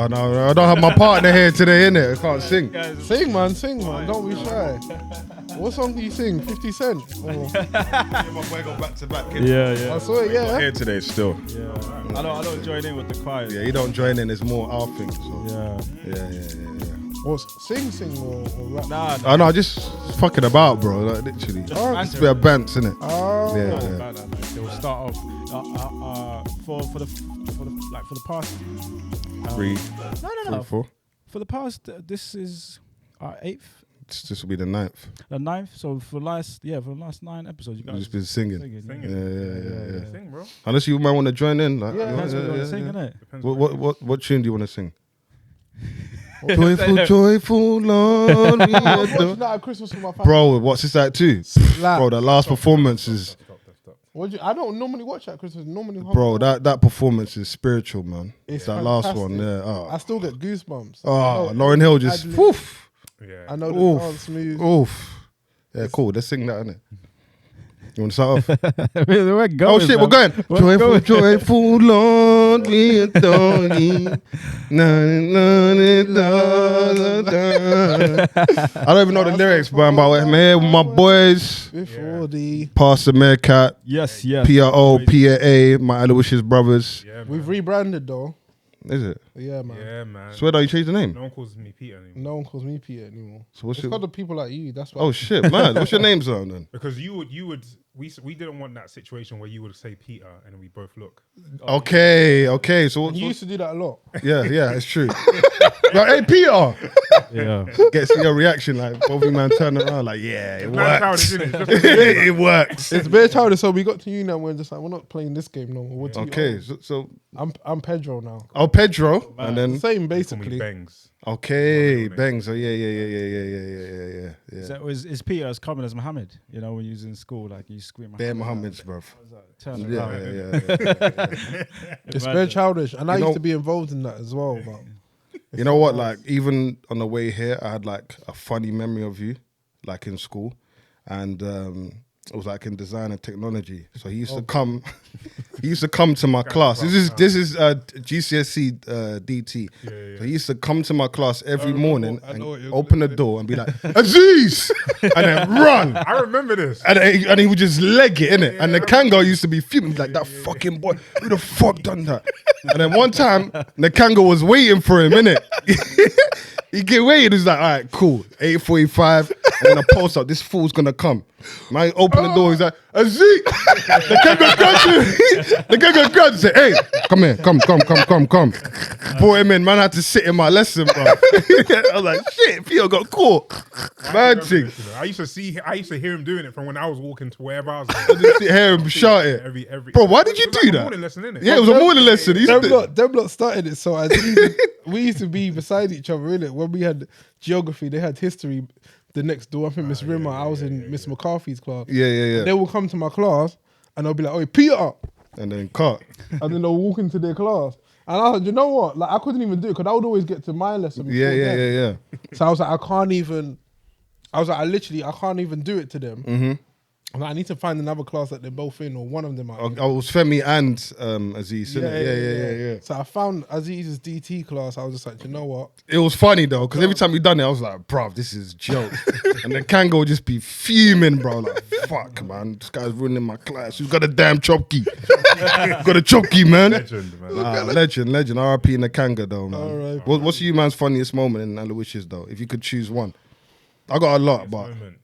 Oh no, I don't have my partner here today, innit? I can't sing. Sing, man. Don't be shy. What song do you sing? 50 Cent? Or... My boy got back to back. Yeah. I saw it, yeah. Here today still. Yeah. I don't join in with the choir. Yeah, you don't join in. It's more our thing. So. Yeah. What, sing or rap? Nah. Oh no, just fucking about, bro. Like literally. Just It's a bit of bants, innit? Oh. Yeah. They will start off for the past 3, No. 4. For the past, this is our 8th. This will be the 9th. The 9th. So for the last 9 episodes, you guys You've just been singing. Yeah. Sing, bro. Unless you might want to join in, like. That's what you want to sing, innit? What tune do you want to sing? Joyful, Lord. I was watching that at Christmas with my family. Bro, what's this at too? Bro, that last performance is. I don't normally watch that Christmas. Bro, that performance is spiritual, man. It's that fantastic. last one, yeah. Oh, I still get goosebumps. Lauren Hill just. Woof. Yeah. I know the dance moves. Oof. Yeah, cool. Let's sing that, innit? You want to start off? We're going, Oh shit, we're going. Joyful, Lord, we adore thee. I don't even know the lyrics, but I'm here with my boys. Before the... Pastor Meerkat, Yes. PRO, PAA, my Aloysius brothers. Yeah, man. We've rebranded though. Is it? Yeah, man. Yeah, man. Swear that you changed the name? No one calls me Peter anymore. No one calls me Peter anymore. So what's It's your... got the people like you. That's why. Oh shit, man. What's your name, son, then? Because we didn't want that situation where you would say Peter and we both look. Okay. So And you used to do that a lot. yeah, it's true. Like, hey, Peter. Yeah. Gets your reaction, like both you man turn around, like, yeah, it Man, works. childish, innit? It's just- It works. It's very childish. So we got to you now. We're just like, we're not playing this game no more. What do you- Okay, so I'm Pedro now. Pedro, and The then same Call me basically. Bangs. okay, Bangs. Oh yeah. So is Peter as common as Muhammad? You know, when you was in school, like you scream They're Muhammad's, bruv. Turn Yeah. around. It's very childish, and I You used know- to be involved in that as well. But You know what? Like even on the way here, I had like a funny memory of you, like in school, and it was like in design and technology. So he used to come. He used to come to my class. This is GCSE DT. Yeah. So he used to come to my class every morning I know and what you're open the door and be like, Aziz! And then run. I remember this. And he would just leg it, innit? And the Kango used to be fuming, like, that fucking boy, who the fuck done that? And then one time, the Kango was waiting for him, innit? He get waiting, he's like, all right, cool, 8:45, I'm gonna post up, this fool's gonna come. Man, open the door, he's like, Aziz! The Kango grabs him. The Kango grabs him, say, hey, come here, come. Brought him in, man, I had to sit in my lesson, bro. I was like, shit, Theo got caught. Man, thing. I used to hear him doing it from when I was walking to wherever I was. I just sit here and shout it. Every Bro, why did you it was do like a that? morning lesson, innit? Yeah, it was a morning lesson. He used to- them lot started it. So we used to be beside each other, innit? When we had geography, they had history. The next door, I think Miss Rimmer, I was in Miss McCarthy's class. Yeah. They will come to my class and they'll be like, "Oh, Peter," And then cut. and then they'll walk into their class. And I was like, you know what? Like I couldn't even do it because I would always get to my lesson. before them. Yeah. So I was like, I can't even do it to them. Mm-hmm. I'm like, I need to find another class that they're both in, or one of them are in. I was Femi and Aziz, innit? Yeah. So I found Aziz's DT class. I was just like, you know what? It was funny though, because every time we done it, I was like, bruv, this is joke. And then Kango would just be fuming, bro. Like, fuck, man, this guy's ruining my class. Who's got a damn chop key? Got a chop key, man. Legend, man. Legend. RIP in the Kanga though, man. R.I.P. What's you man's funniest moment in Aloysius though? If you could choose one. I got a lot, but Moment.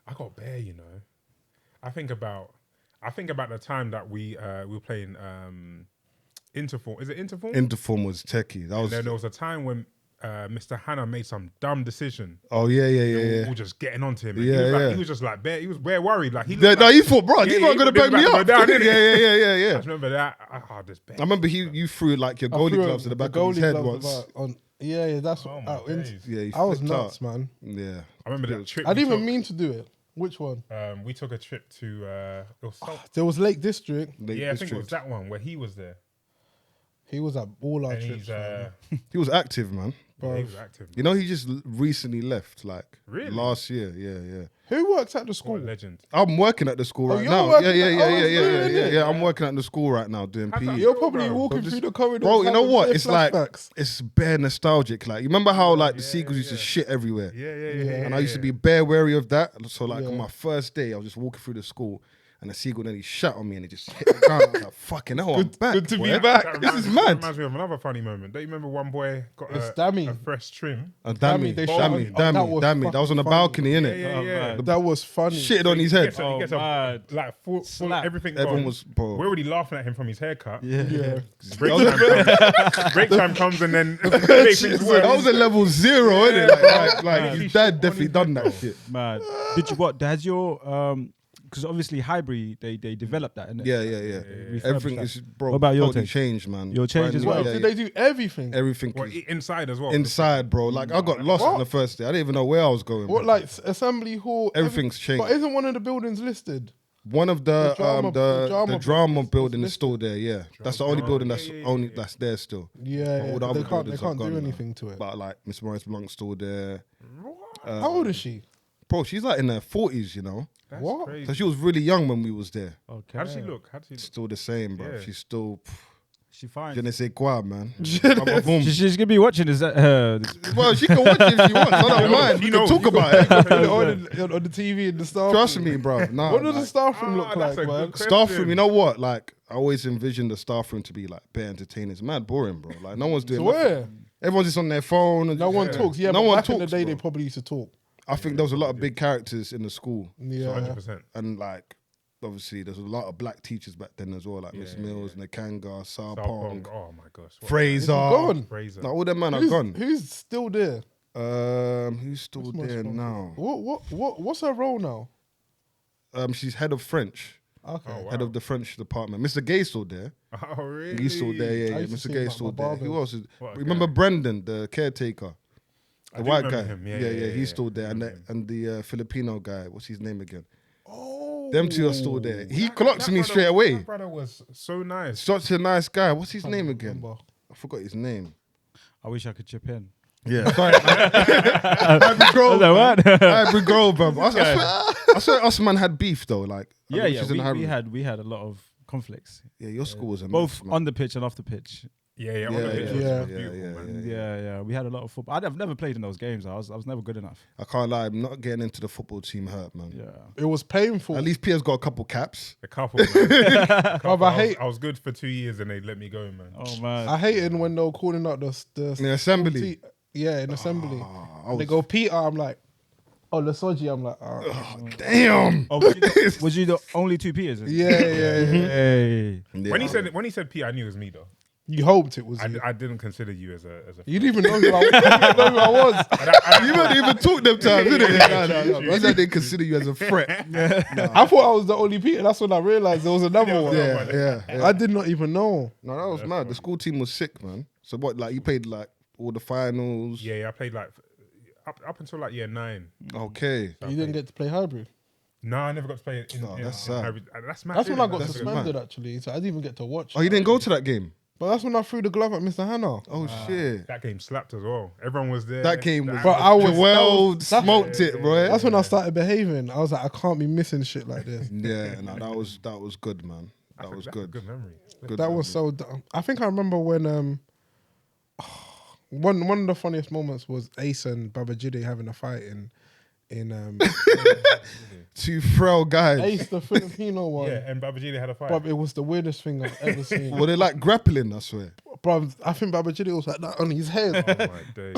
I got bare, you know. I think about the time that we were playing Interform. Is it Interform? Interform was techie. That And was. then there was a time when Mr. Hannah made some dumb decision. Oh yeah. We were just getting onto him. And he was just like bare. He was bare worried. Like he. No, he thought, bro, these Yeah, not gonna he back me was up. about to go down, Yeah. I just remember that. This bare. I remember you threw like your goalie gloves to the back of his head once. Yeah, that's Oh, what. my days. Yeah, he I was flipped nuts, out. man. Yeah. I remember that trip. I didn't we even took. mean to do it. Which one? We took a trip to. There was Lake District. I think it was that one where he was there. He was at all our And trips. he's fam. He was active, man. he was active. You know, he just recently left, like Really? last year. Yeah. Who works at the What a school? legend. I'm working at the school right you're now. working Yeah. at- oh, it's good, innit? Yeah. I'm working at the school right now doing How's that PE. feel? You're probably bro. walking through the corridors. Bro, you know having what? bare It's like flashbacks. it's bare nostalgic. Like you remember how like the yeah, seagulls used to yeah. shit everywhere. Yeah. And I used to be bare wary of that. So like Yeah. on my first day, I was just walking through the school, and the seagull nearly shot on me, and it just hit the ground. I was like, "Fucking hell, I'm back." good to be boy. back. This is That mad. reminds me of another funny moment. Don't you remember one boy got It's Dammy. a fresh trim? Damn they me. shot me. Oh, that was That was on the fucking balcony, innit? Yeah. That was funny. Shitted on his head. He Oh, gets a, mad. like full Slap. everything. Everyone gone. was, bro. We're already laughing at him from his haircut. Yeah. Break time comes and then make things That worse. was a level 0, innit? Like his dad definitely done that shit. Mad. Did you what? Has your because obviously Highbury they developed that, innit? Yeah. Refurbished Everything that. is, bro, What about your totally take? changed, man. Your change as Brand new- well? Did they do everything? Everything What, is inside as well. inside, bro. Like I got lost on the first day. I didn't even know where I was going. What, bro. like assembly hall? Everything's changed. But isn't one of the buildings listed? One of the drama drama building building is is still there. Yeah, that's the only building that's yeah. that's there still. Yeah, All the they other can't buildings are do gone now. anything to it. But like Miss Maurice Blanc's still there. How old is she? Bro, she's like in her 40s, you know. That's What? crazy. So she was really young when we was there. Okay. How does she look? Still the same, bro. Yeah. She's still She fine. je ne sais quoi, man. She's gonna be watching this. Well, she can watch it if she wants. I don't mind. We can talk about it. on the TV in the staff Trust room. me, bro. Nah, What does the like, staff room look that's like, a man? good staff question. room, you know what? Like, I always envisioned the staff room to be like bare entertaining. It's mad boring, bro. Like, no one's doing So nothing. where? Everyone's just on their phone. And No one talks. Yeah, no but one back in the talks, day, bro. they probably used to talk. I think there was a lot of big characters in the school. Yeah. 100%. And like, obviously, there's a lot of black teachers back then as well, like Miss Mills, Nakanga, Sarpong, Oh my gosh. What- Fraser. Gone. Fraser. Like, all them men are gone. Who's still there? Who's still What's most there from- now? What's her role now? She's head of French, Okay. Oh, wow. head of the French department. Mr. Gay's still there. Oh, really? He's still there, yeah. I used to see Mr. him Gay's at still my there. Who barber's. else is? What a Remember guy. Brendan, the caretaker, I the do white guy. remember him. Yeah. He's still there, and the Filipino guy. What's his name again? Them two are still there. He clocks me straight away. That brother was so nice. Such a nice guy. What's his name again? remember. I forgot his name. I wish I could chip in. Yeah, sorry. Ivory Grove. No, what? Ivory Grove, bro. I swear us man had beef though. Like, Yeah, which is in we Ivory. we had a lot of conflicts, Yeah, your school was a both mess, man. on the pitch and off the pitch. Yeah. On Yeah, the pitch, yeah, it was yeah, beautiful, yeah, man. Yeah, we had a lot of football. I've never played in those games. I was never good enough. I can't lie. I'm not getting into the football team hurt, man. Yeah. It was painful. At least Pierre's got a couple caps. A couple. Man. Bruv, I I was good for 2 years and they let me go, man. Oh man. I hated when they were calling out the In the assembly. Yeah, in assembly. I was- They go Peter. I'm like, oh, Lesoji. I'm like, oh. Damn. Oh, was you the only two Peters? Yeah. Hey. Yeah. When he said P, I knew it was me though. You hoped it was you. I didn't consider you as a. You didn't even know who I was. You didn't even talk them times, did it? No. He said they consider you as a threat. I thought I was the only Peter. That's when I realized there was another one. Yeah. I did not even know. No, that was mad. The school team was sick, man. So what? Like you played like all the finals. Yeah, I played like up until like year 9. Okay. You didn't get to play hybrid. No, I never got to play in. Oh, in that's sad. hybrid. That's mad. That's when I got That's suspended actually, so I didn't even get to watch. Oh, you didn't go to that game? But that's when I threw the glove at Mr. Hannah. Oh shit. That game slapped as well. Everyone was there. That game was. But I was- Joel that was- smoked it, bro. That's when I started behaving. I was like, I can't be missing shit like this. Yeah, no, that was good, man. That was That's a good. good memory. Good That memory. was so dumb. I think I remember when one of the funniest moments was Ace and Babajide having a fight in Two frail guys. Ace the Filipino one. Yeah, and Babajide had a fight. Bruv, it was the weirdest thing I've ever seen. Were they like grappling? I swear. Bruv, I think Babajide was like that on his head. Oh my days.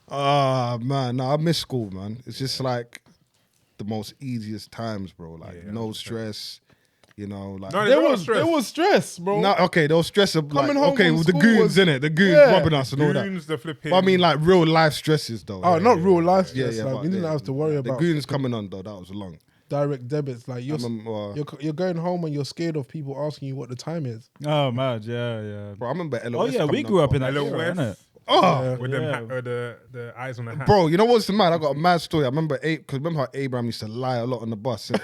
Ah man, no, I miss school, man. It's just like the most easiest times, bro. Like Yeah, no 100%. stress, you know. Like No, There was stress, bro. no, okay, there was stress of like Coming home okay, from with the school goons was- in it, the goons Yeah. robbing us and all that. Goons, the flipping. But I mean, like real life stresses though. Oh, not real life yeah, stress. yeah. like, but we didn't yeah, have to worry the about goons coming on though. That was long. direct debits. Like you're Bro, you're going home and you're scared of people asking you what the time is. Oh man, yeah. I remember LOS. Oh yeah, we coming grew on, up in bro. that Hello, era, West. innit? Oh, with them the eyes on the hat. bro, you know what's the mad? I got a mad story. I remember, because remember how Abraham used to lie a lot on the bus. And,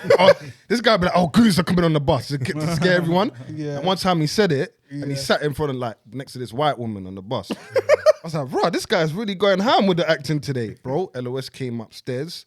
this guy would be like, "Oh, goons are coming on the bus to scare everyone." Yeah. And one time he said it, and he sat in front of like next to this white woman on the bus. I was like, "Bro, this guy's really going ham with the acting today, bro." LOS came upstairs.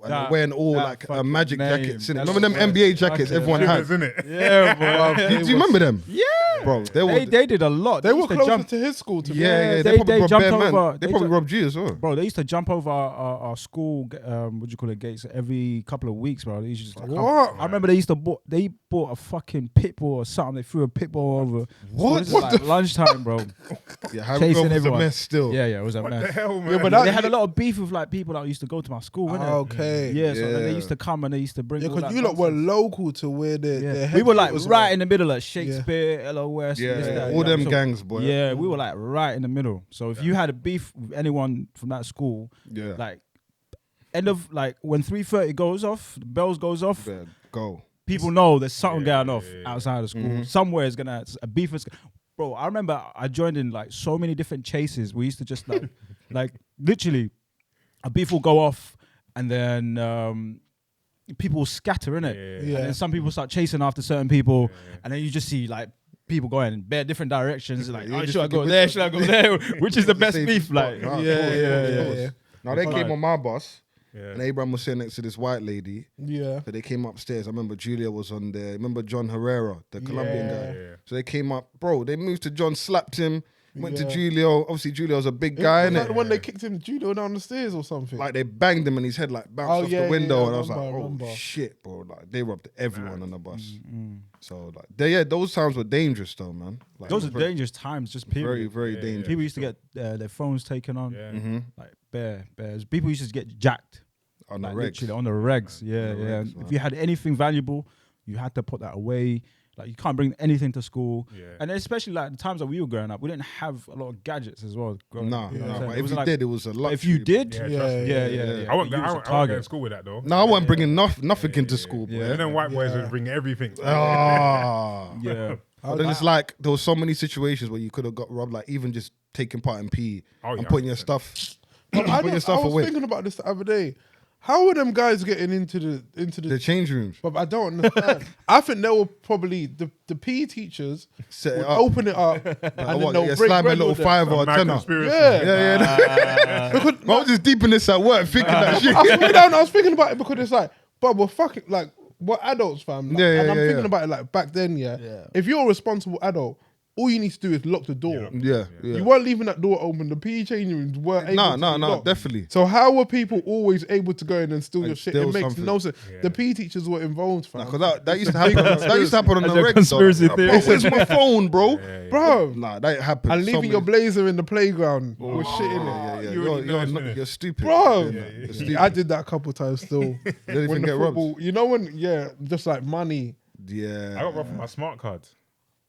And they're wearing all like magic jackets. Innit? Remember them NBA jackets everyone had? Isn't it? Yeah, bro. Do you remember them? Yeah, bro. They did a lot. They were used to closer jump- to his school to be Yeah, honest. they probably they robbed jumped bare man. over- They they probably ju- robbed you as well. Bro, they used to jump over our school, what do you call it, gates every couple of weeks, bro. They used to just like, What? I remember they bought a fucking pit bull or something. They threw a pit bull over. What? This is What like the lunchtime, bro. Yeah, Harry Chasing Grove was a everyone. mess still. Yeah, it was a What the mess. hell, man? Yeah, but that- They had a lot of beef with like people that used to go to my school, innit? Okay. Yeah, so then Yeah. they used to come and they used to bring. Yeah, all because that you lot were nonsense. local to where the Yeah. We were like headquarters right were. in the middle of Shakespeare, LOS. Yeah, this, yeah, that, all yeah. them So- gangs, boy. Yeah, we were like right in the middle. So if you had a beef with anyone from that school, Yeah. like end of like when 3:30 goes off, the bells goes off, Yeah, go. people know there's something going off yeah. outside of school. Somewhere is gonna a beef is. Bro, I remember I joined in like so many different chases. We used to just like, like literally, a beef will go off, and then people will scatter in it, Yeah. and then some people start chasing after certain people, and then you just see like people going in bare different directions. Like, You oh, just should I go think, there? Should I go there? Which is the best Safe beef? spot. Like, Nah, Yeah, of course, yeah, of yeah, course. yeah. Now they came on my bus, Yeah. and Abraham was sitting next to this white lady. Yeah. So they came upstairs. I remember Julia was on there. Remember John Herrera, the Colombian Yeah. guy. Yeah. So they came up, bro. They moved to John, slapped him, went to Yeah. Julio. Obviously, Julio's a big guy, Was that innit? the one they kicked him judo down the stairs or something? Like they banged him and his head like bounced Oh, off yeah, the window, yeah, and I was like, I "Oh remember. shit, bro!" Like they robbed everyone on the bus. So like, those times were dangerous though, man. Like, those are very, dangerous times. Just very, period. very dangerous. People used to get their phones taken on, Yeah. like bears. People used to get jacked. On the Like regs. literally on the regs, yeah, On the yeah. regs, And man. if you had anything valuable, you had to put that away. Like you can't bring anything to school, Yeah. and especially like the times that we were growing up, we didn't have a lot of gadgets as well. growing Nah, up, you know what nah. I'm saying? But It if was you like- did, it was a lot. if you did, Yeah, Yeah, trust me. yeah. I won't But go. you I was a won't go target. to school with that though. No, I wasn't bringing nothing into school, boy. And then white boys Yeah. would bring everything. Ah. yeah. But then it's like there was so many situations where you could have got robbed, like even just taking part in PE Oh, and yeah, putting your 100%. stuff, But I putting your stuff was away. thinking about this the other day. How are them guys getting into the The change rooms. But I don't understand. I think they were probably the PE teachers Set it would up. open it up and then What, they'll yeah, break slide a bread little with them. five or a Mad tenner. conspiracy. Yeah. Yeah. Because I was just deep in this at work thinking that shit. I was thinking about it because it's like, but we're fucking like we're adults, fam. Like, Yeah, yeah, and I'm yeah, thinking yeah. about it like back then, yeah. If you're a responsible adult, all you need to do is lock the door. Yeah, yeah. You weren't leaving that door open. The PE changing rooms weren't able to be No, locked. definitely. So how were people always able to go in and steal And your shit? steal It makes something. no sense. Yeah. The PE teachers were involved, fam. Because that used to happen. That used to happen on As the a regs. conspiracy though. theory. Bro, where's my phone, bro? Bro, Nah, that happened. and so leaving your many- blazer in the playground with shit in it. Yeah, yeah. You already know it's You're finished. you're stupid. Bro, You're stupid. I did that a couple times still. You didn't even when the get robbed. football, you know when, just like money. Yeah. I got robbed for my smart card.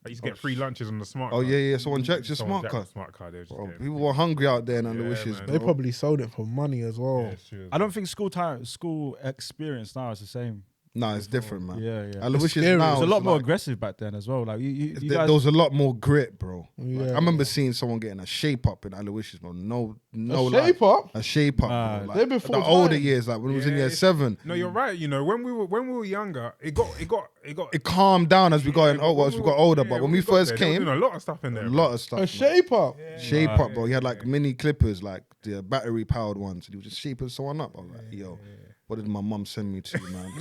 I used to get free lunches on the smart Oh card. yeah, yeah. Someone jacked your Someone smart jacked card. the smart card. They were just Bro, getting- people were hungry out there in the Yeah, wishes. man. They probably sold it for money as well. Yeah, it's true. I don't think school experience now is the same. Nah, it's different, man. Yeah, yeah. Aloysius scary. now It was a lot is more like- aggressive back then as well. Like you there guys, was a lot more grit, bro. Yeah. Like, I remember seeing someone getting a shape up in Aloysius, bro. No, A lie. shape up? A shape up. Nah, bro. they're Like, before the older time. years, like when it was in Yeah, year it's- 7, No, you're right. You know, when we were younger, it got. it calmed down as we got in. Oh, as we got older. But when we first there, they were came, doing a lot of stuff in there. a lot of stuff. A man. shape up? Shape up, bro. He had like mini clippers, like the battery powered ones. And he was just shaping someone up. I was like, yo, what did my mum send me to, man?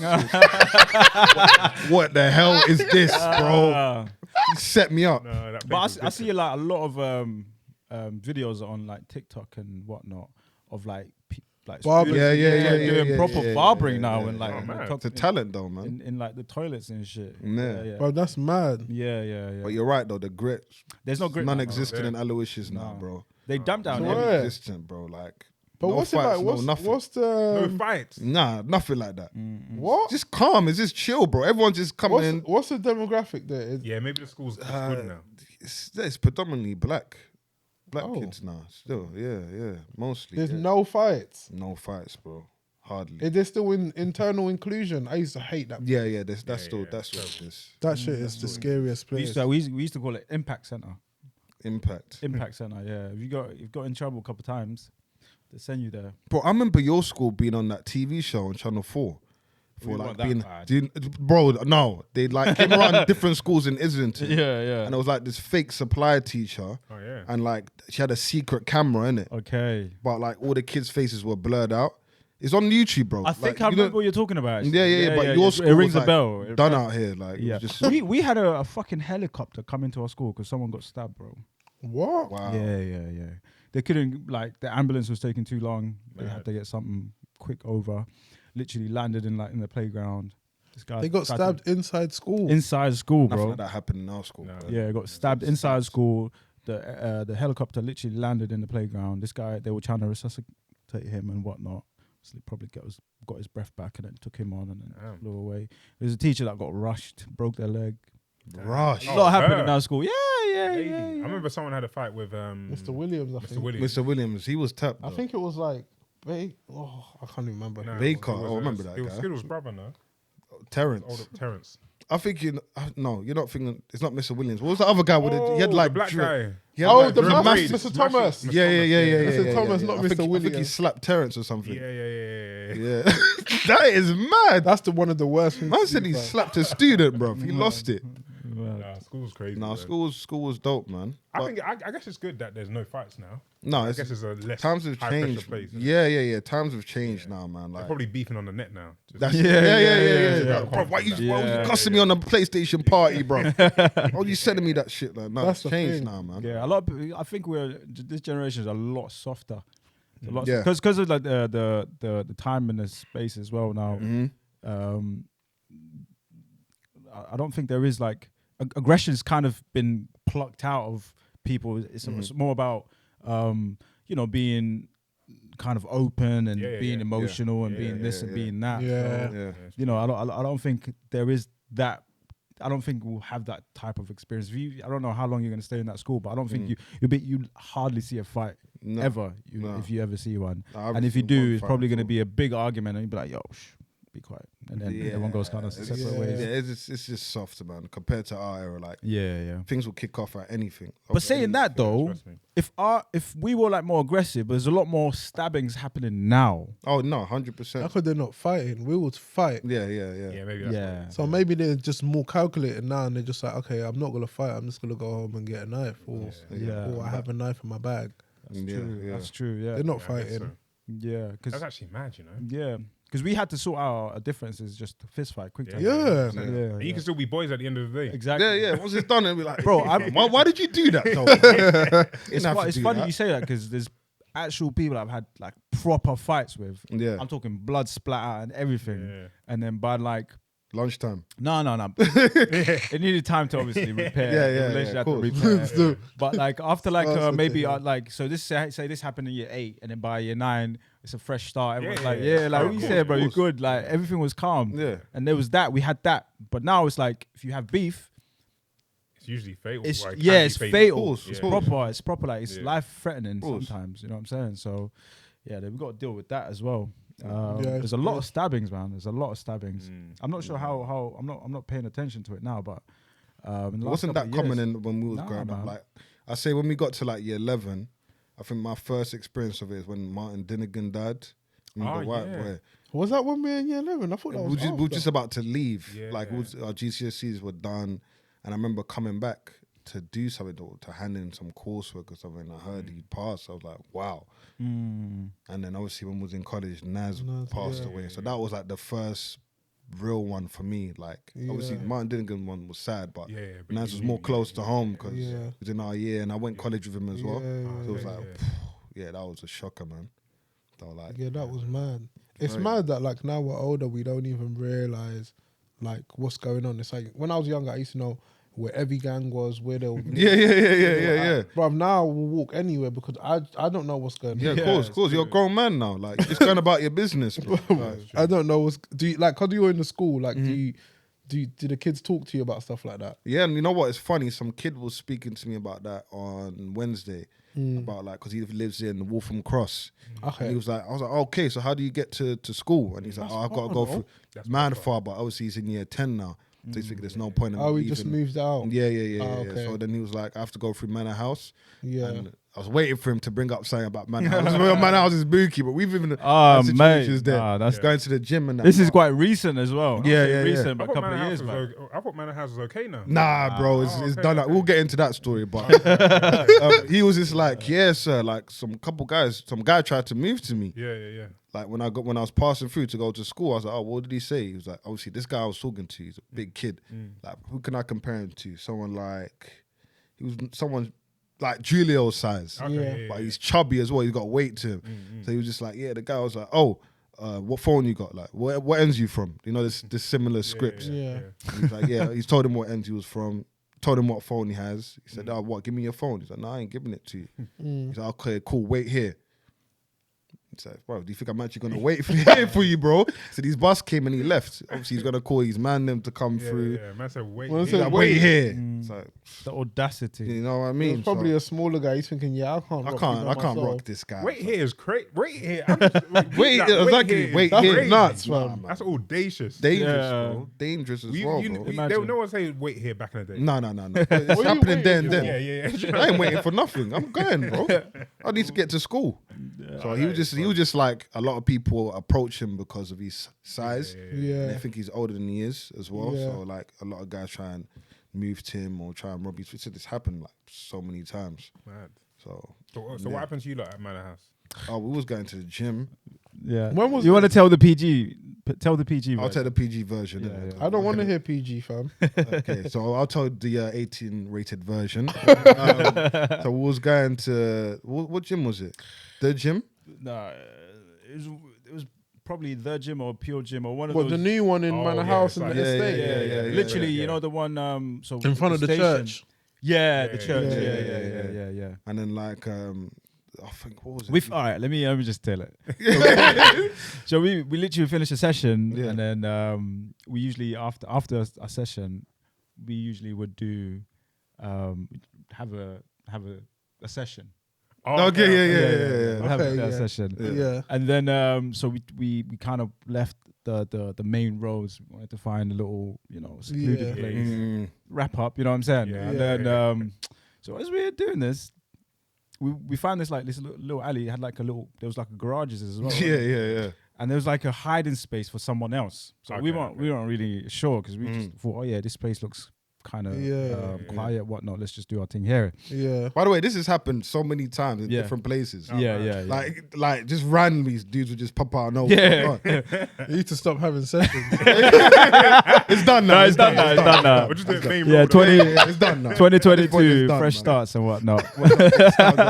what the hell is this, bro? He set me up. No, that but place I was see like a lot of videos on like TikTok and whatnot of like Barbers. students doing yeah, proper yeah, barbering yeah, now yeah, and like yeah. Oh, man. talk- It's a talent, though, man. in like the toilets and shit. Yeah. yeah. Bro, that's mad. Yeah. But you're right, though. The grit, There's no grit. now, non-existent no. in Aloysius now, No. bro. They dumped down So everything. where? Non-existent, bro. Like, But no what's it fights, like? no nothing. What's no the fights. Nah, nothing like that. what? Just calm. It's just chill, bro. Everyone's just coming in. What's the demographic there? Yeah, maybe the school's good now. It's predominantly black Oh. kids now. Still, yeah, mostly. There's yeah. no fights. no fights, bro. Hardly. Is there still internal inclusion? I used to hate that. Yeah. That's Yeah, still yeah. that's what it is. That shit is the scariest We place. used to call it Impact Center. Impact. Impact Center. Yeah, if you've got in trouble a couple of times, they send you there. Bro, I remember your school being on that TV show on Channel 4. For We like weren't that being, bad. bro, no, they like came around different schools in Islington. Yeah. And it was like this fake supply teacher, Oh yeah. and like she had a secret camera in it, Okay. but like all the kids' faces were blurred out. It's on YouTube, bro. I think like, I you know- remember what you're talking about. actually. Yeah, but your school it rings was, a like, bell. It done rings- out here, like Yeah, it was just we had a fucking helicopter come into our school because someone got stabbed, bro. What? wow. Yeah. They couldn't, like, the ambulance was taking too long. They Mad. had to get something quick over. Literally landed in the playground. This guy They got tried stabbed inside school. to- inside school, Nothing bro. like that happened in our school. No. bro. Yeah, got stabbed inside school. The helicopter literally landed in the playground. This guy, they were trying to resuscitate him and whatnot. So they probably got his breath back and then took him on and then Damn. flew away. There's a teacher that got rushed, broke their leg. Rush. A lot happened her. in our school. Yeah. Lady. I remember someone had a fight with Mr. Williams, I Mr. think. Williams. Mr. Williams, he was tapped. I though. think it was like, I can't even remember. No, Baker. it was, I remember that It was guy. Skiddle's brother, no? Terrence. Older Terrence. I think no, you're not thinking. It's not Mr. Williams. What was the other guy with it? He had Oh, like the black guy. He had Oh, like the drip massive braids. Mr. Thomas. Mr. Yeah. Mr. Thomas, not I Mr. think, I think he Williams. slapped Terrence or something. Yeah. Yeah. That is mad. That's one of the worst things. Man to said do, he bro. slapped a student, bro. He lost it. Nah, school's crazy. No, bro. school was dope, man. I But guess it's good that there's no fights now. no, I it's, guess it's a less times have high pressure changed. place. Yeah. Times have changed now, man. They're Like probably beefing on the net now. Just- that's Yeah. Like, bro, why you Yeah. cussing me on a PlayStation party, bro? Why you sending me that shit? Like, no, That's it's the changed thing. now, man. Yeah, a lot. I think this generation is a lot softer. It's a lot Yeah. because of like the time and the space as well now. Mhm. I don't think there is like aggression's kind of been plucked out of people. It's more about being kind of open and being emotional and being this and being that. Yeah. So, Yeah. I don't think there is that. I don't think we'll have that type of experience. I don't know how long you're going to stay in that school, but I don't think you hardly see a fight No. ever No. if you ever see one. I haven't And if you seen do, one it's fight probably going to before. be a big argument, and you'll be like, "Yo, be quiet," and then everyone goes kind of separate Yeah. ways. Yeah, it's just soft, man. Compared to our era, like Yeah. things will kick off at anything. But saying that though, trust me. if we were like more aggressive, there's a lot more stabbings happening now. Oh no, How 100%. could they not fighting? We would fight. Yeah. Yeah, maybe that's Yeah. So maybe they're just more calculated now, and they're just like, okay, I'm not gonna fight. I'm just gonna go home and get a knife, or I have a knife in my bag. That's true. Yeah. They're not I guess fighting. so. Yeah. That's Because actually mad, you know. because we had to sort out our differences, just fist fight, quick time. Yeah. And you can still be boys at the end of the day. Exactly. Yeah. Once it's done, it'll be like, Bro, why did you do that? though? It's funny you say that because there's actual people I've had like proper fights with. Yeah. I'm talking blood splatter and everything. Yeah. And then by like, Lunchtime. no. It needed time to obviously repair. Yeah, The relationship of had to course. repair. But like after like That's the maybe thing, like so this say this happened in year 8 and then by year 9 it's a fresh start. Everyone's Yeah, like yeah. like Oh, what you of said, bro, course, you're of course. good. Like everything was calm. Yeah. And there was that. We had that. But now it's like if you have beef, It's usually fatal. it's Well, it yeah, can be it's Of fatal. course, It's of course. proper. It's proper. Like it's Yeah. life threatening course. sometimes. You know what I'm saying? So yeah, we've got to deal with that as well. Yeah, There's a lot of stabbings, man. There's a lot of stabbings. Mm. I'm not sure how I'm not paying attention to it now, but in the It last wasn't that couple of common years- in when we was Nah, growing up. man. Like I say, when we got to like year 11, I think my first experience of it is when Martin Dinnigan died. Remember the white yeah. boy? Was that when we were in year 11? I thought that We was were just about to leave. Yeah. Like our GCSEs were done, and I remember coming back to do something, to hand in some coursework or something. I heard he'd passed. I was like, wow. Mm. And then obviously when we was in college, Naz Naz, passed yeah. away. So that was like the first real one for me. Like obviously Yeah. Martin Dinnigan one was sad, but Yeah, but Naz you was knew- more close to home because Yeah. it was in our year, and I went college with him as well. Yeah, So it was yeah, like, yeah. yeah, that was a shocker, man. So like, Yeah, that was mad. It's Very- mad that like now we're older, we don't even realize like what's going on. It's like when I was younger, I used to know where every gang was, where they were. yeah. Bro, now we'll walk anywhere because I don't know what's going on. Yeah, of Yeah, course, of it's course. You're a grown man now. Like, you're just going about your business, bro. Like, I don't know what's. Do you like? Cause you're in the school, like, do the kids talk to you about stuff like that? yeah, and you know what? It's funny. Some kid was speaking to me about that on Wednesday. About like, because he lives in Waltham Cross. Okay. And he was like, I was like, okay, so how do you get to school? And he's like, oh, I've got to go far, through That's mad proper. far, but obviously he's in year 10 now. So he's thinking there's no point in Oh, he leaving. just moved out. Yeah. Okay. So then he was like, I have to go through Manor House. Yeah. And I was waiting for him to bring up something about Manor House. Manor House is spooky, but we've even Oh, had situations mate. there. Nah, that's- Going to the gym and that. This is quite recent as well. Yeah, Not yeah, recent, yeah. but a couple of years back. I thought Manor House was okay now. Nah, bro, it's okay, done. okay. We'll get into that story, but he was just like, yeah, sir. Like some guy tried to move to me. Yeah. Like when I was passing through to go to school, I was like, oh, what did he say? He was like, obviously, this guy I was talking to, he's a big kid. Like, who can I compare him to? Someone like Julio's size. Okay, But he's chubby as well. He's got weight to him. So he was just like, yeah, the guy was like, oh, what phone you got? Like, what ends you from? You know, this similar scripts. Yeah. He's like, yeah, he's told him what ends he was from, told him what phone he has. He said, oh, what, give me your phone. He's like, no, I ain't giving it to you. He's like, okay, cool, wait here. He's like, bro, do you think I'm actually gonna wait for you, bro? So his bus came and he left. Obviously, he's gonna call his man them to come through. Yeah, man said wait. Well, He's so like, wait here. It's like, The audacity. you know what I mean? He's probably So a smaller guy. He's thinking, yeah, I can't rock this guy. Wait here is crazy. Wait here. Wait, exactly. Wait That's here. nuts, Nah, man. That's audacious. Dangerous, Yeah. bro. Dangerous as You- well, you- bro. Imagine. no one say wait here back in the day. No. It's happening there and then. Yeah. I ain't waiting for nothing. I'm going, bro. I need to get to school. So he was just like a lot of people approach him because of his size. And Yeah. they think he's older than he is as well. Yeah. So like a lot of guys try and move to him or try and rob his. This happened like so many times. Mad. So So what happened to you lot at Manor House? we was going to the gym. Yeah. When was you want to this? tell the PG? Tell the PG. I'll version. tell the PG version. Yeah, innit? yeah. I don't want to hear PG, fam. Okay, so I'll tell the 18 rated version. So we was going to what gym was it? The gym? No, it was probably the gym or pure gym or one of What, those. the new one in Oh, Manor yeah, House in it's the like- estate? Yeah. Literally, yeah. you know the one. So In front of the station. church. Yeah, the Yeah, church. yeah, Yeah. And then like I think what was it? All right, let me just tell it. So we literally finish a session, Yeah. and then we usually after a session, we usually would do have a session. Okay, yeah. We'd have Okay, a yeah. session. Yeah. And then so we kind of left the main roads. We wanted to find a little, secluded Yeah. place. Wrap up, you know what I'm saying? Yeah. And then so as we were doing this, we found this little alley. It had there was like a garages as well. Yeah. And there was like a hiding space for someone else. So we Okay, weren't really sure because we just thought, oh yeah, this place looks kind of Yeah. quiet, whatnot. Let's just do our thing here. Yeah. By the way, this has happened so many times in Yeah. different places. Yeah. Like just randomly, dudes would just pop out. No, it's You need to stop having sessions. done now. It's done now. We're just doing main Yeah, road. 20 It's done now. This point is 2022, done, fresh man. starts and whatnot.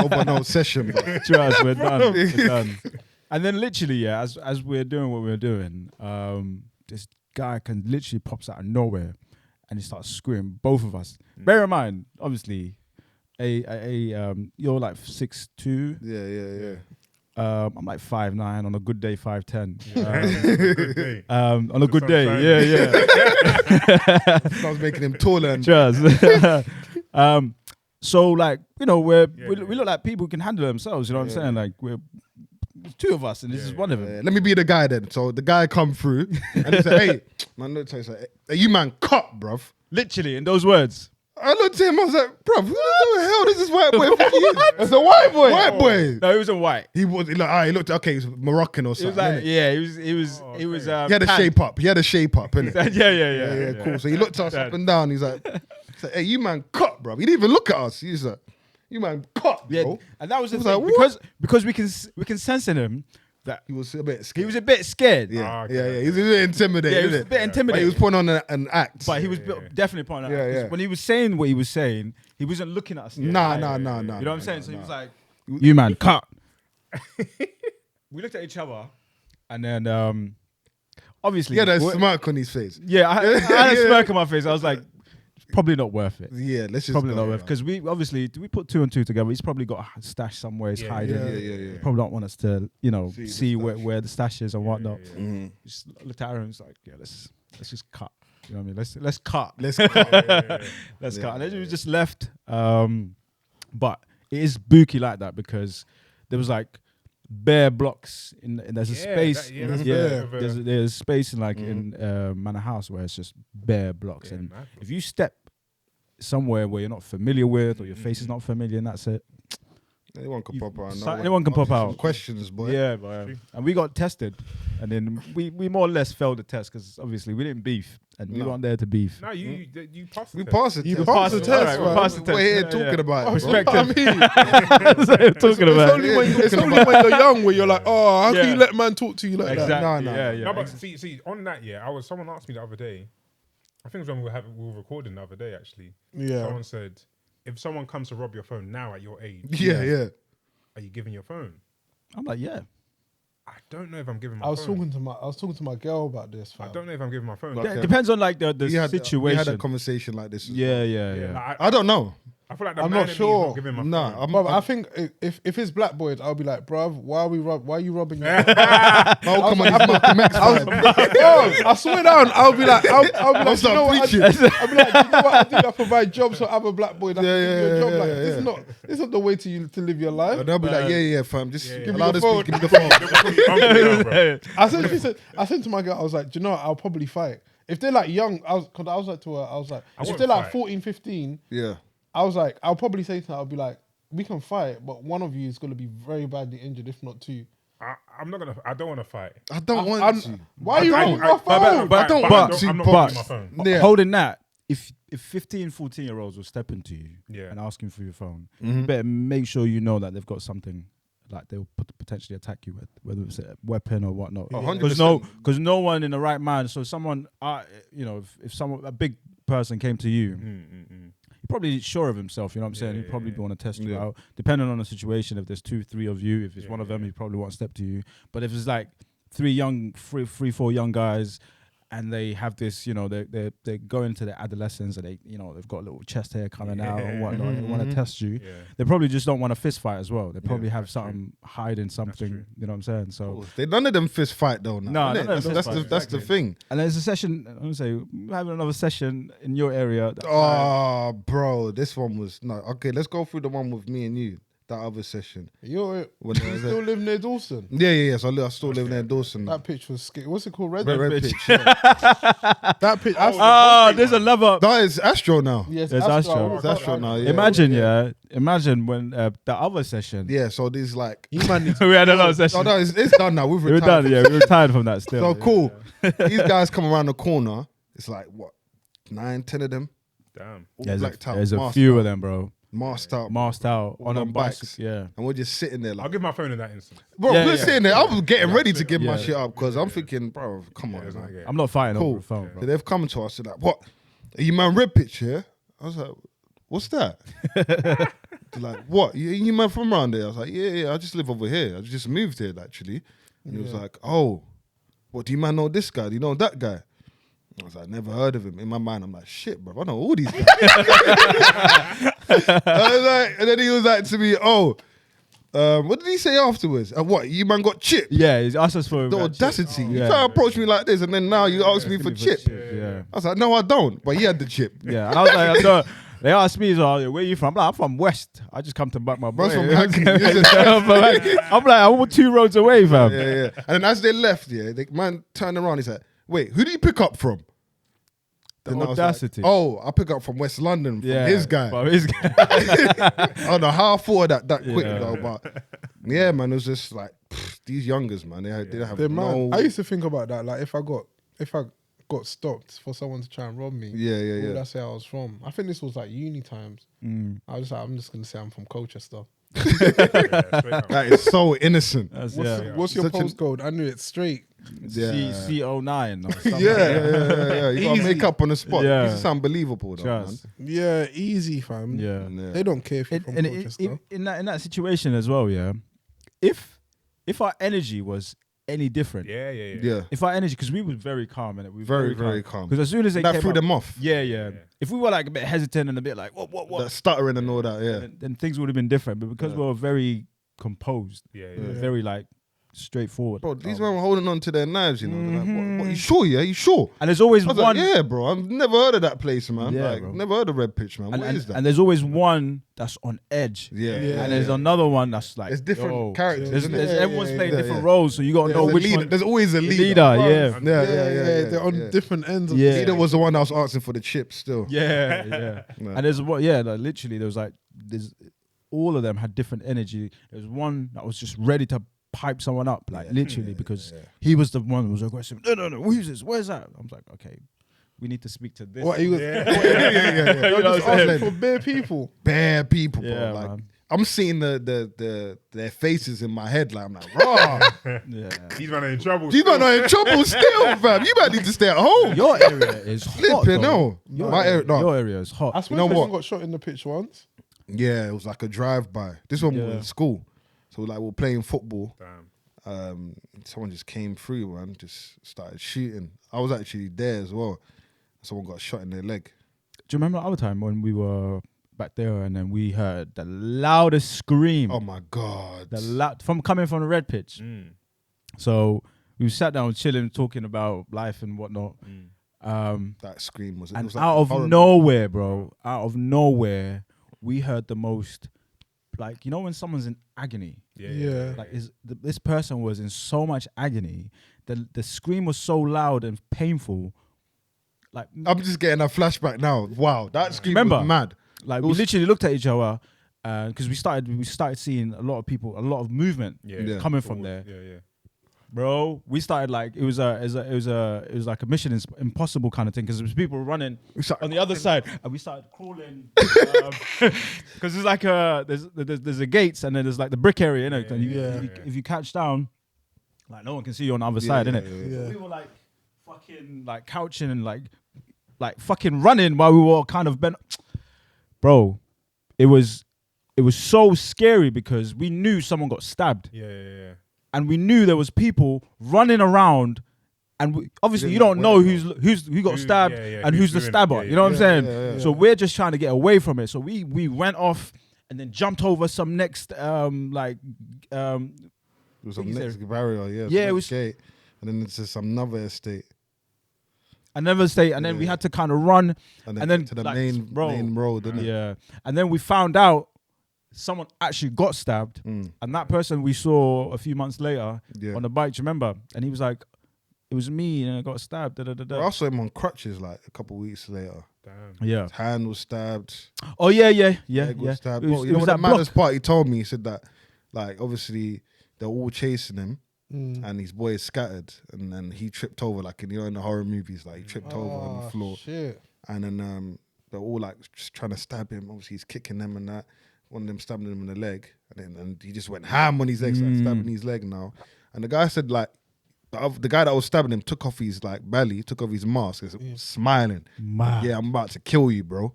Over no session, bro. Trust, we're done. We're done. And then literally, as we're doing what we're doing, this guy can literally pops out of nowhere and he starts screaming both of us. Bear in mind, obviously, you're like 6'2". Yeah. I'm like 5'9", on a good day 5'10". Good day. On a good day, sun's yeah. Starts making him taller and Trust. So like, we look like people who can handle themselves, you know what I'm saying? Like we're two of us and this is one of them. Let me be the guy then. So the guy come through and he said, "Hey, man, look, he's like, hey, you man, cut, bruv." Literally in those words. I looked at him. I was like, "Bruv, who the hell does this white boy think he is?" It's a white boy. White boy. No, he wasn't white. He was like, he looked okay. He's Moroccan or He something. was like, innit? yeah, he was. He had a tan. shape up. Innit? Yeah. Cool. So he looked at us up and down. He's like, "Hey, you man, cut, bruv." He didn't even look at us. He's like, "You man, cut, Yeah, bro." and that was the I was thing, like, what? because we can sense in him that He was a bit he scared. was a bit scared. Yeah, okay, yeah. He was a bit intimidated. Yeah, he was innit? a bit But he intimidated. was putting on an act. But he was definitely pointing out. Yeah. When he was saying what he was saying, he wasn't looking at us. Nah. You know what I'm saying? So he was like, "You man, cut." We looked at each other, and then obviously, He had a smirk on his face. yeah, I had a smirk on my face. I was like, "Probably not worth it." Yeah, let's just Probably go, not worth man. because we put 2 and 2 together. He's probably got a stash somewhere. He's hiding. Yeah. Probably don't want us to, see the where the stash is and whatnot. Mhm. Just looked at her and was like, "Yeah, let's just cut." You know what I mean? Let's cut. Let's Let's cut. And then we just left. But it is spooky like that because there was like bare blocks there's a space. that's There's space in like in Manor House where it's just bare blocks, and mad. if you step somewhere where you're not familiar with or your face is not familiar, and that's it. Anyone can pop out. Anyone can pop out. Some questions, boy. Yeah, but, and we got tested, and then we more or less failed the test because obviously we didn't beef, and we weren't there to beef. No, you passed. We passed it. You passed the test, We man. passed the test. We're here Yeah, talking yeah. about it. Respect I him. mean, That's what I'm talking about. it's only when you're young where you're like, oh, how can you let man talk to you like Exactly. that? No. Yeah, yeah. No, but see, on that, someone asked me the other day. I think it was when we were recording the other day. Actually, Yeah. someone said, if someone comes to rob your phone now at your age, Yeah. are you giving your phone? I'm like, yeah. I don't know if I'm giving my I was phone. talking to my girl about this. I Fam. don't know if I'm giving my phone. Okay. It depends on like the We had situation. a conversation like this. Yeah. Like, I don't know. I feel like the I'm man not in me is sure. not giving my Nah, phone. But I think if it's black boys, I'll be like, bruv, why are you robbing your Oh, come on, it's Malcolm X vibe. Bro, I swear down, I'll be like, I'll be like, you start know what I do? preaching. I'll be like, you know what I do? I provide jobs for other black boys. I can give you a job. yeah, Like, yeah, this is not the way to live your life. And they'll be like, yeah, fam, just me allow the this phone. speak, give me the phone. I said to my girl, I was like, do you know what? I'll probably fight. If they're like young, I was like to her, I was like, if won't they're like fight. 14, 15, Yeah. I was like, I'll probably say to her, I'll be like, we can fight, but one of you is going to be very badly injured, if not two. I'm not gonna. I don't want to fight. I don't want to. Why are you robbing my phone? but I don't I'm want not to, giving but- my phone. Yeah. Holding that, if 15, 14-year-olds will step into you Yeah. and asking for your phone, you better make sure you know that they've got something like they'll potentially attack you with, whether it's a weapon or whatnot. 100%. Because no one in the right mind. So someone, if someone, a big person came to you, you're probably sure of himself. You know what I'm saying? He'd probably want to test you Yeah. out, depending on the situation. If there's 2, 3 of you, if it's one of them, he probably won't step to you. But if it's like three, 4 young guys, and they have this, they go into their adolescence and they've got a little chest hair coming out and whatnot. They want to test you. Yeah. They probably just don't want a fist fight as well. They probably have that's something hiding something. true. You know what I'm saying? So, None of them fist fight though. No, innit? none of them fist fight, That's the thing. and there's a session. I'm gonna say we're having another session in your area. Oh, bro, this one was no. Okay, let's go through the one with me and you. That other session. You When still live near Dawson? Yeah. So I still live there in Dawson. That pitch was what's it called? Red Red pitch. pitch. Yeah. That pitch. There's another. That is Astro now. Yes, There's Astro. It's Astro now. Yeah. Imagine when the other session. Yeah. So these like. You man need we had another session. Oh no, it's done now. We've we were retired. done. Yeah, we retired from that still. So cool. These guys come around the corner. It's like what, 9, 10 of them. Damn. All There's blacked out, there's a masked few out, of them, bro. masked out, Masked out all on a on bike. bikes. Yeah. and we're just sitting there I'll like, give my phone in that instant. bro, Yeah, we're yeah. sitting there. I was getting ready to give my Yeah. shit up because I'm thinking, bro, come on, Yeah, it's man. not a game. I'm not fighting Cool. over the phone, So bro. they've come to us and like, what? Are you man red pitch here? I was like, what's that? They're like, what? You man from around there? I was like, yeah, I just live over here. I just moved here actually. And he was like, oh, what, do you man know this guy? Do you know that guy? I was like, never heard of him. In my mind, I'm like, shit, bro, I know all these guys. I was like, and then he was like to me, what did he say afterwards? What, you man got chipped? Yeah, he's asked us for The that audacity. shit. You Yeah. can't approach me like this and then now you ask me for chip. Yeah. I was like, no, I don't. But he had the chip. Yeah, and I was like, no. They asked me, where you from? I'm like, I'm from West. I just come to back my boy. Bro's from Hackney. I'm like, I'm 2 roads away, fam. Yeah. And then as they left, the man turned around. He's like, wait, who do you pick up from? The Then I was like, audacity. oh, I pick up from West London from his guy. From his guy. I don't know how I thought of that quick Yeah. though, but yeah, man, it was just like these youngers, man. They didn't have The no. man, I used to think about that. Like if I got stopped for someone to try and rob me, where would I say I was from? I think this was like uni times. I was like, I'm just gonna say I'm from Colchester. That is so innocent. What's your Such an- postcode? I knew it straight. Yeah. C09 or something. Yeah. You gotta Easy. make up on the spot. Yeah. This is unbelievable, though, man. Trust. Yeah, easy, fam. Yeah. Yeah. They don't care if you're from And Colchester. in that situation as well, yeah. If our energy was any different, Yeah. if our energy, because we were very calm and we were Very, very calm. Because as soon as they That came threw up, them off. yeah. If we were like a bit hesitant and a bit like what, That stuttering and all that, yeah. then things would have been different. But because we were very composed, Yeah. we were very like straightforward. Bro, these men were holding on to their knives, you know. They're like, what, you sure, yeah? You sure? And there's always I was one. like, yeah, bro. I've never heard of that place, man. Yeah, like, bro. never heard of Red Pitch, man. What is that? And there's always one that's on edge. Yeah. And there's another one that's like, There's different characters. There's, isn't it? there's, everyone's playing yeah, different yeah. roles, so you gotta know There's a which leader. one. There's always a leader. Yeah. Yeah. They're on different ends of Yeah. the Leader was the one that was asking for the chips still. Yeah. No. And there's what, like literally, there was like, there's all of them had different energy. There's one that was just ready to pipe someone up, like literally, because he was the one who was aggressive. No, who's this? Where's that? I was like, okay, we need to speak to this. What he was You know what I'm asking saying? for bare people. Bare people, bro. Yeah, Like, man. I'm seeing their faces in my head. Like, I'm like, raw. Yeah. These men are in trouble. These men are in trouble still, fam. You might need to stay at home. Your area is hot. Flipping, though. no. My area, no. Your area is I hot. swear know someone what? got shot in the pitch once. Yeah, it was like a drive-by. This one was Yeah. in school. So like we're playing football. Damn. Someone just came through, man, just started shooting. I was actually there as well. Someone got shot in their leg. Do you remember the other time when we were back there and then we heard the loudest scream Oh my God. from coming from the red pitch? So we sat down chilling, talking about life and whatnot. That scream was, it And was like out a of horror nowhere, bro, out of nowhere, we heard the most, like, you know when someone's in agony? Yeah. Like this person was in so much agony. The scream was so loud and painful. Like, I'm just getting a flashback now. Wow, that scream Remember? was mad. like It we was- literally looked at each other because we started seeing a lot of people, a lot of movement Yeah. coming from there. Yeah. Bro, we started like it was like a Mission Impossible kind of thing because people were running on the other side and we started crawling because there's like there's the gates and then there's like the brick area, innit? And if you catch down, like no one can see you on the other side, innit? yeah. So we were like fucking like couching and like fucking running while we were kind of bent. Bro, it was so scary because we knew someone got stabbed. Yeah. And we knew there was people running around, and obviously you don't know who got stabbed and who's the doing it. stabber. Yeah, you know what I'm saying? yeah. So we're just trying to get away from it. So we went off and then jumped over some next It was a Thing is next there- barrier, yeah. Yeah, it next was- gate. And then it's just another estate. another state, and then we had to kind of run And and then to the like, main road, didn't it? Yeah, and then we found out someone actually got stabbed, Mm. and that person we saw a few months later Yeah. on the bike. Do you remember? And he was like, "It was me, and I got stabbed." Da, da, da, da. Bro, I saw him on crutches like a couple weeks later. Damn. Yeah. His hand was stabbed. Oh yeah. Leg was stabbed. It Bro, was, you it know was what that the maddest block. part? He told me, he said that, like, obviously they're all chasing him, and his boys scattered, and then he tripped over, like in the horror movies, like he tripped over on the floor, Shit. and then they're all like just trying to stab him. Obviously he's kicking them and that. One of them stabbing him in the leg, and he just went ham on his leg, like stabbing his leg now. And the guy said like, the guy that was stabbing him took off his like belly, took off his mask, and smiling. Mad. Yeah, I'm about to kill you, bro.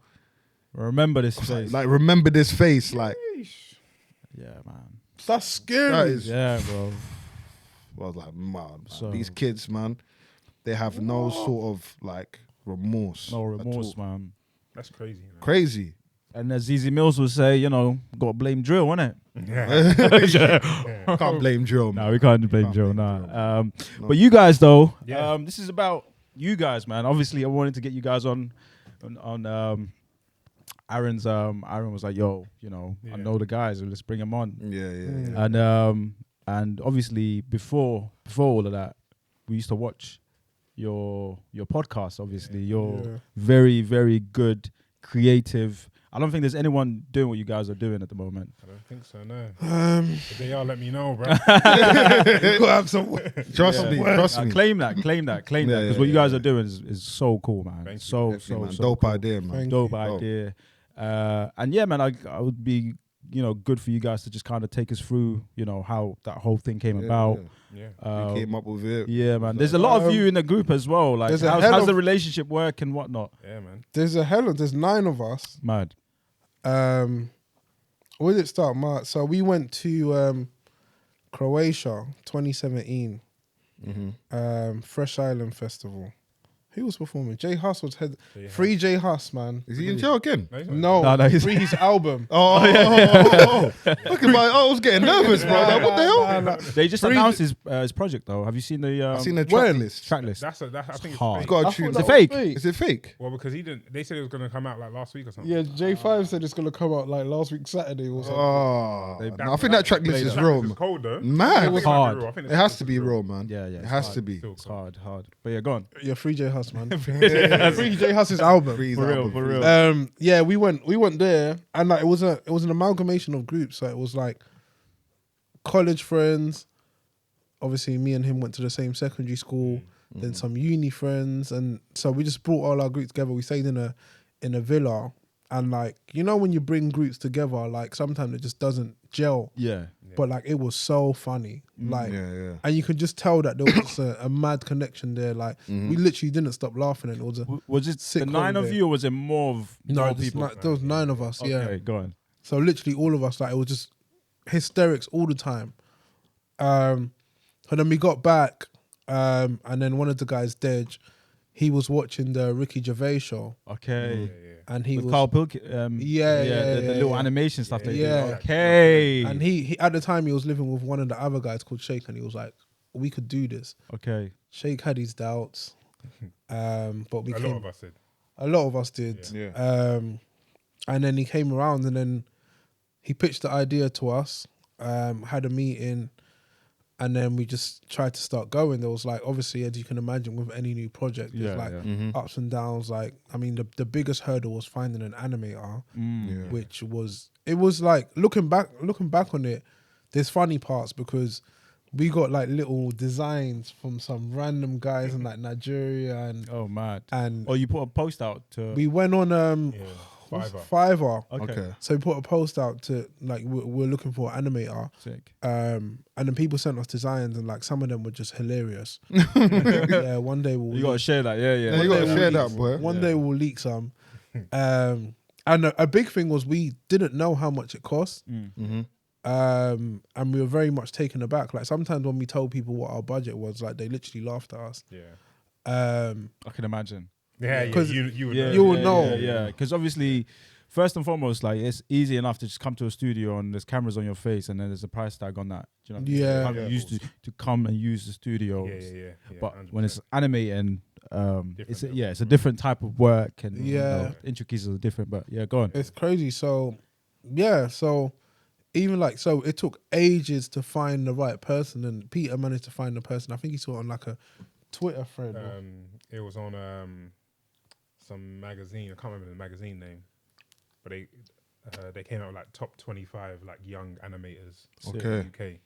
Remember this face. Like remember this face, like Yeah, man. That's scary. that is. Yeah, bro. I was like, man. So- These kids, man, they have no sort of like remorse. No at remorse, all. man. That's crazy. Man. Crazy. And as Easy Mills would say, you know, got to blame drill, innit? Can't blame Joe, man. No, we can't blame Can't drill, blame nah. drill. But you guys, though, Yeah. this is about you guys, man. Obviously, I wanted to get you guys on Aaron's. Aaron was like, "Yo, you know, I know the guys, so let's bring them on." Yeah. And obviously, before all of that, we used to watch your podcast. Obviously, you're very, very good, creative. I don't think there's anyone doing what you guys are doing at the moment. I don't think so, no. If they are, let me know, bro. Trust me. Claim that, because what you guys are doing is so cool, man. Thank you. So Man, so dope cool. idea, man. Dope you. idea. And yeah, man, I would be, you know, good for you guys to just kind of take us through, you know, how that whole thing came about. Yeah. We came up with it. Yeah, man. There's a lot of you in the group as well. Like, there's a how's hell the of- relationship work and whatnot? Yeah, man. There's 9 of us. Mad. Where did it start? March. So we went to Croatia 2017. Fresh Island Festival. Who was performing? J Hus was head. J Hus. Free J Hus, man. Is he in jail again? No, he's not. No, No, he's- free his album. Oh. Look at my. I was getting nervous, bro. Like, what the hell? They just Free- announced his project though. Have you seen the I've seen the When? track list. track list? I think hard. it's Got I a tune. thought Is that it was fake? Is it fake? well, because he didn't. They said it was going to come out like last week or something. Yeah, J5 said it's gonna come out like last week Saturday or something. Oh, They- no, I think that track list is real. It's cold though. Man, I think was it might be hard. real. I think it has to be real, man. Yeah, It it's has hard. to be. Still It's hard. But yeah, go on. Yeah, free J Hus, man. Free J Hus's album. Freeze For real, album, for freeze. real. Yeah, we went there, and like it was an amalgamation of groups. So it was like college friends. Obviously, me and him went to the same secondary school. Then some uni friends, and so we just brought all our groups together. We stayed in a villa, and like when you bring groups together, like sometimes it just doesn't gel. Yeah. But like it was so funny, like, Yeah. and you could just tell that there was a mad connection there. Like we literally didn't stop laughing, and it was a Was it Sick the 9 of holiday. you, or was it more of more people? there was 9 of us. Yeah, Okay, go on. so literally all of us, like it was just hysterics all the time. And then we got back, and then one of the guys, Dej, he was watching the Ricky Gervais show, Okay. and he With was Carl Pilk, yeah, the little yeah. animation stuff they Yeah. did. Okay. and he at the time he was living with one of the other guys called Sheikh, and he was like, we could do this. Okay. Sheikh had his doubts, but we A came. lot of us did. A lot of us did. Yeah. And then he came around, and then he pitched the idea to us, had a meeting, and then we just tried to start going. There was like, obviously, as you can imagine, with any new project, there's Yeah, like yeah. ups and downs. Like, I mean, the biggest hurdle was finding an animator, Yeah. which was like looking back on it. There's funny parts because we got like little designs from some random guys in like Nigeria, and Oh, mad. and Oh, you put a post out to. we went on Fiverr. Okay. So we put a post out to like we're looking for an animator, Sick. and then people sent us designs, and like some of them were just hilarious. Yeah, one day we'll You got to share that. Yeah, Yeah, yeah. you gotta we'll share leak- that, boy. One day we'll leak some. And a big thing was we didn't know how much it cost. And we were very much taken aback. Like sometimes when we told people what our budget was, like they literally laughed at us. Yeah. I can imagine. Yeah, yeah. 'Cause You would Yeah, know. You will know. Yeah, because obviously, first and foremost, like it's easy enough to just come to a studio and there's cameras on your face and then there's a price tag on that. Do you know what I mean? Yeah. How you used to come and use the studio. Yeah. But when it's animating, it's Different. it's a different type of work and Yeah. intricacies are different. But yeah, go on. It's crazy. So, yeah. So even like, so it took ages to find the right person, and Peter managed to find the person. I think he saw it on like a Twitter thread. It was on some magazine. I can't remember the magazine name, but they came out with like top 25 like young animators in the Okay. UK.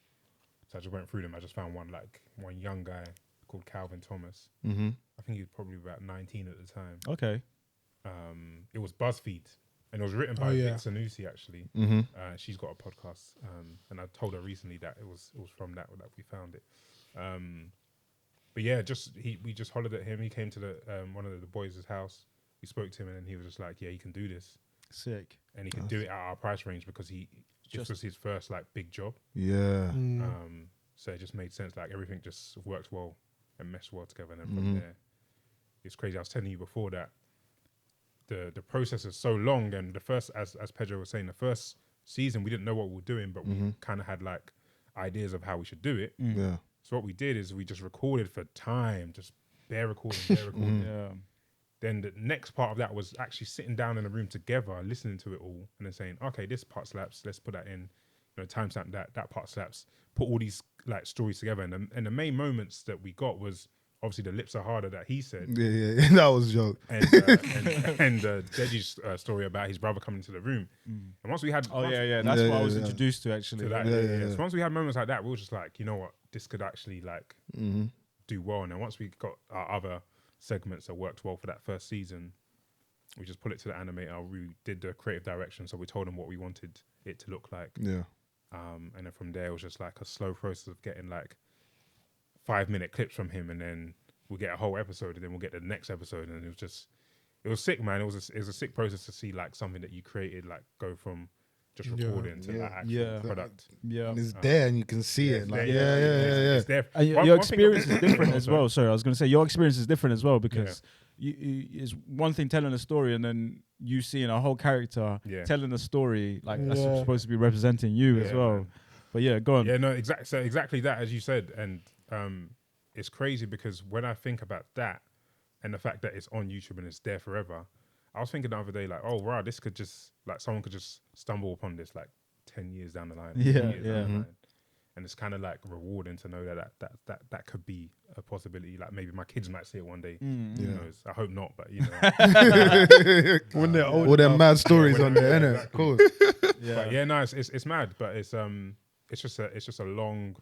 So I just went through them. I just found one young guy called Calvin Thomas. Mm-hmm. I think he was probably about 19 at the time. Okay. It was BuzzFeed, and it was written by Oh, yeah. Vic Sanusi actually. Mm-hmm. She's got a podcast, and I told her recently that it was from that we found it. But yeah, we just hollered at him. He came to the one of the boys' house. We spoke to him, and then he was just like, "Yeah, you can do this," Sick. and he could do it at our price range because this was his first like big job. Yeah. So it just made sense. Like everything just worked well and meshed well together. And then from there, it's crazy. I was telling you before that the process is so long, and the first, as Pedro was saying, the first season we didn't know what we were doing, but we kind of had like ideas of how we should do it. Yeah. So what we did is we just recorded for time, just bare recording. Yeah. Then the next part of that was actually sitting down in a room together, listening to it all, and then saying, okay, this part slaps, let's put that in. Timestamp that part slaps. Put all these like stories together, and the main moments that we got was obviously the lips are harder that he said, Yeah. That was a joke. and Deji's story about his brother coming into the room. And once we had, Oh once- yeah. That's Yeah, what I was yeah. introduced to actually. to that, Yeah. So once we had moments like that, we were just like, you know what, this could actually like do well. And then once we got our other segments that worked well for that first season, we just put it to the animator. We did the creative direction, so we told him what we wanted it to look like. Yeah. And then from there, it was just like a slow process of getting like 5-minute clips from him, and then we'll get a whole episode, and then we'll get the next episode, and it was sick, man. It was a sick process to see like something that you created like go from just recording to like actual Yeah. product. Yeah. And it's there and you can see it. It's Like, there, yeah. It's there. And your One thing experience is different as Sorry. well. Sorry, I was going to say your experience is different as well because it's one thing telling a story and then you seeing a whole character telling a story like that's supposed to be representing you as well. Man. But yeah, go on. Yeah, no, exactly that as you said, and it's crazy because when I think about that and the fact that it's on YouTube and it's there forever, I was thinking the other day like, oh wow, this could just like someone could just stumble upon this like 10 years down the line, 20 years down the line. And it's kind of like rewarding to know that could be a possibility. Like maybe my kids might see it one day. Who knows? I hope not, but you know. When they're old All them enough. mad stories on there, innit? Exactly. Of course. But yeah, no, it's mad, but it's just a long,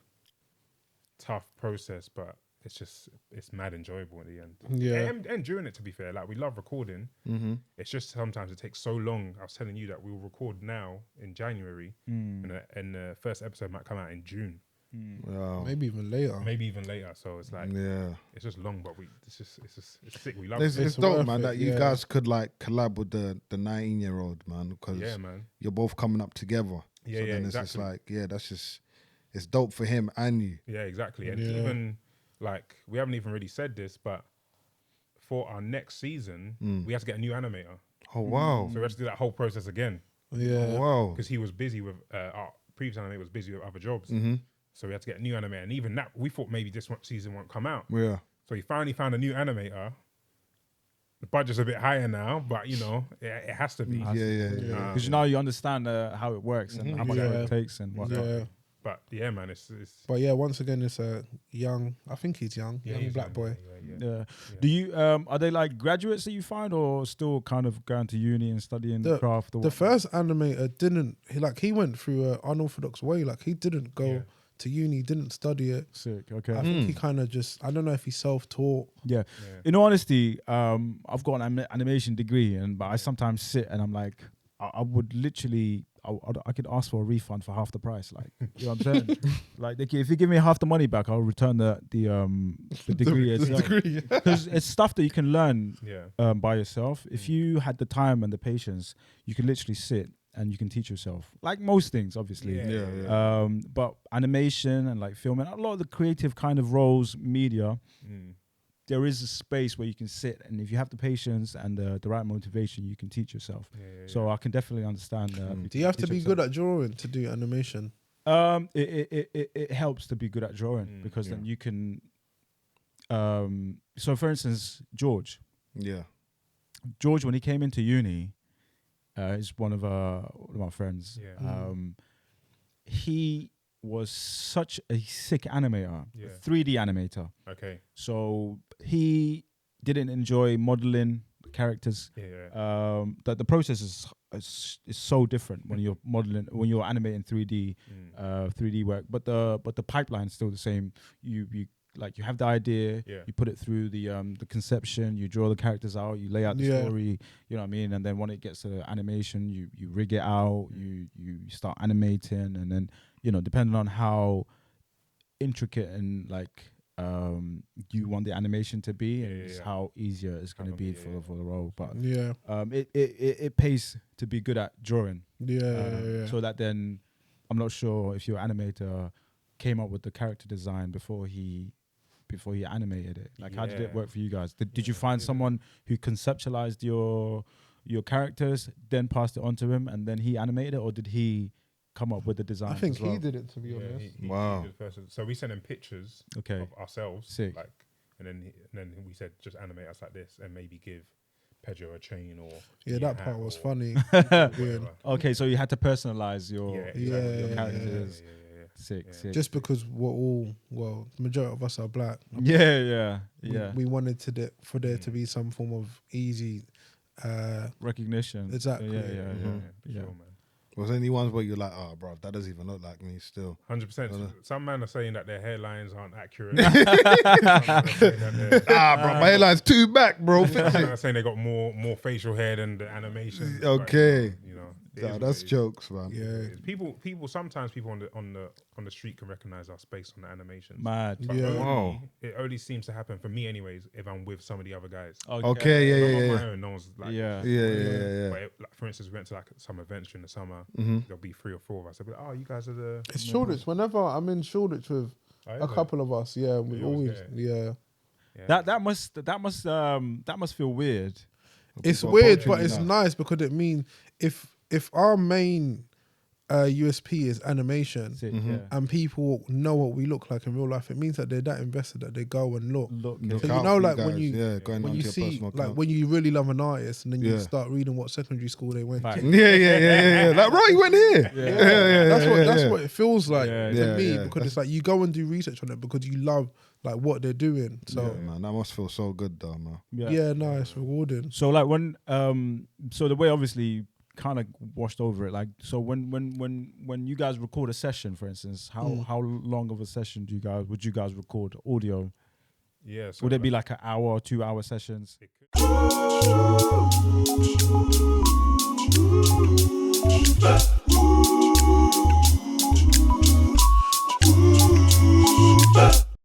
tough process, but it's mad enjoyable at the end. Yeah. And during it, to be fair, like we love recording. It's just sometimes it takes so long. I was telling you that we'll record now in January, and the first episode might come out in June, Wow. Maybe even later. maybe even later. So it's like it's just long, but it's sick. We love It's it. dope, worth man, it, that you yeah. guys could like collab with the 19-year-old, man, because Yeah, man. you're both coming up together. Yeah, so yeah, then it's just exactly. like, it's dope for him and you. Yeah, exactly. And Yeah. even like we haven't even really said this, but for our next season, we have to get a new animator. Oh, wow. So we have to do that whole process again Yeah. Oh, wow. because he was busy with our previous animator was busy with other jobs. Mm-hmm. So we had to get a new animator, and even that we thought maybe this season won't come out. Yeah. So he finally found a new animator. The budget's a bit higher now, but you know it has to be. Yeah. Because now you understand how it works and how much Yeah. it takes and whatnot. Yeah. But yeah, man, it's But yeah, once again, it's a young, I think he's young he's black young, boy. Yeah. Do you are they like graduates that you find or still kind of going to uni and studying the craft? Or The what? first animator didn't, he went through an unorthodox way. Like he didn't go to uni, didn't study it. Sick. Okay. I think he kind of just, I don't know if he self-taught. Yeah. In all honesty, I've got an animation degree, but I sometimes sit and I'm like, I would literally, I could ask for a refund for half the price. Like, you know what I'm saying? Like, if you give me half the money back, I'll return the degree itself. Because it's stuff that you can learn by yourself. If you had the time and the patience, you can literally sit and you can teach yourself. Like most things, obviously. But animation and like filming, a lot of the creative kind of roles, media, there is a space where you can sit, and if you have the patience and the right motivation, you can teach yourself. So I can definitely understand. Do you have to be good at drawing to do animation? It helps to be good at drawing because then you can. So for instance, George, when he came into uni, is one of my friends. He was such a sick animator, 3D animator. Okay. So he didn't enjoy modeling characters. That the process is so different when you're modeling, when you're animating 3D work. But the pipeline's still the same. You have the idea, you put it through the conception, you draw the characters out, you lay out the story, you know what I mean? And then when it gets to animation, you rig it out, you start animating, and then, you know, depending on how intricate and like you want the animation to be, and how easier it's going to be for the role. But it pays to be good at drawing. So that then, I'm not sure if your animator came up with the character design before he animated it. Like, how did it work for you guys? Did you find someone who conceptualized your characters, then passed it on to him, and then he animated it, or did he come up with the design? I think as well? he did it, to be honest. Wow. He did the first, so we sent him pictures of ourselves, Sick. like, and then we said just animate us like this, and maybe give Pedro a chain or that part was funny. Okay, so you had to personalize your Yeah. characters. Sick. Just because the majority of us are black. We wanted for there to be some form of easy recognition. Exactly. Sure, man. Was there any ones where you're like, oh, bro, that doesn't even look like me still? 100%. Some men are saying that their hairlines aren't accurate. Bro, my hairline's too back, bro. Some men are saying they got more facial hair than the animation. Okay. But, you know, It Nah, is what that's it is. jokes, man. Yeah. Sometimes people on the street can recognize our space on the animations. Mad. But Yeah. only- Wow. It only seems to happen for me, anyways, if I'm with some of the other guys. Okay, If I'm on yeah. my own, no one's like, Yeah. Yeah. But like, for instance, we went to like some events during the summer. Mm-hmm. There'll be 3 or 4 of us. They'll be like, "Oh, you guys are the." It's Shoreditch. Whenever I'm in Shoreditch with a couple of us, yeah, we You always always, get yeah. Yeah. That must feel weird. It's People weird, approaching but you it's now. nice because it means if our main USP is animation That's it, Mm-hmm. yeah. and people know what we look like in real life, it means that they're that invested that they go and look. Look, Look So you out know, for like, guys, when you- going When on you to your see, personal like, account. when you really love an artist and then you Yeah. start reading what secondary school they went Fact. to. Yeah. Like, bro, you went here. Yeah. That's what it feels like Yeah. to Yeah, me yeah. because it's like you go and do research on it because you love like what they're doing. So Yeah, man, that must feel so good, though, man. yeah, no, it's rewarding. So like when so the way obviously kind of washed over it. Like so when you guys record a session, for instance, how long of a session would you guys record audio? Yeah. So Would it be like an hour or 2 hour sessions? It could-